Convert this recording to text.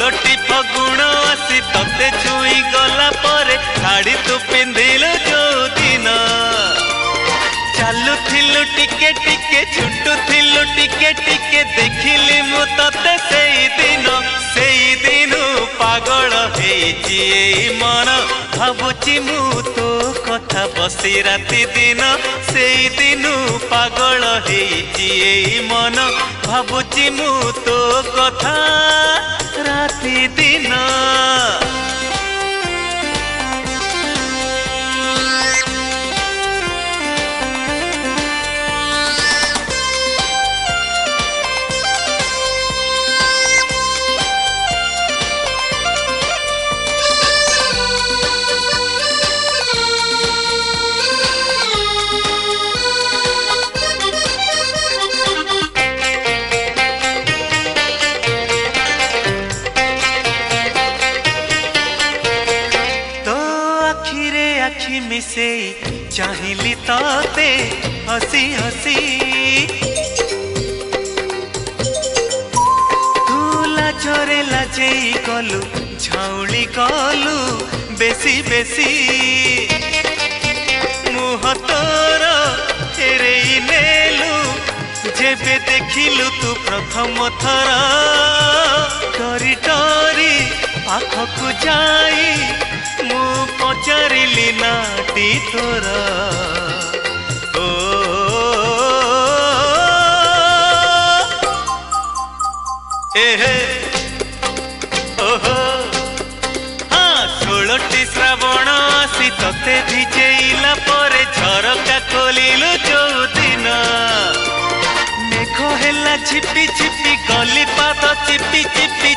षोलटी फगुण आसी तते छुई गला परे शाड़ी तू पिंधिलु जो दिन चालुथिलु टिके टिके छुटुथिलु टिके टिके देखिली मु तते सेई दिनु पागल हेची एई मन भाबुची मु तो कथा बसी राति दिन सेई दिनु पागल हेची एई मन भाबुची मु तो कथा राति दिन आखि मिसे चाहिली ताते हसी हसी तू लाजरे लाजेई गलु झाउली गलु बेसी बेसी मुह तोर फेरेई नेलु जेबे देखिलु तू प्रथम थर डरी डरी पाखकु जाई मु पचारिली नाटी तोरा ओ हे ओहो हाँ 16टी श्रावण आसी तते भिजेइला परे झरका खोलिलु जोदिन मेघ हेला छिपी छिपी गली पाद चिपी चिपी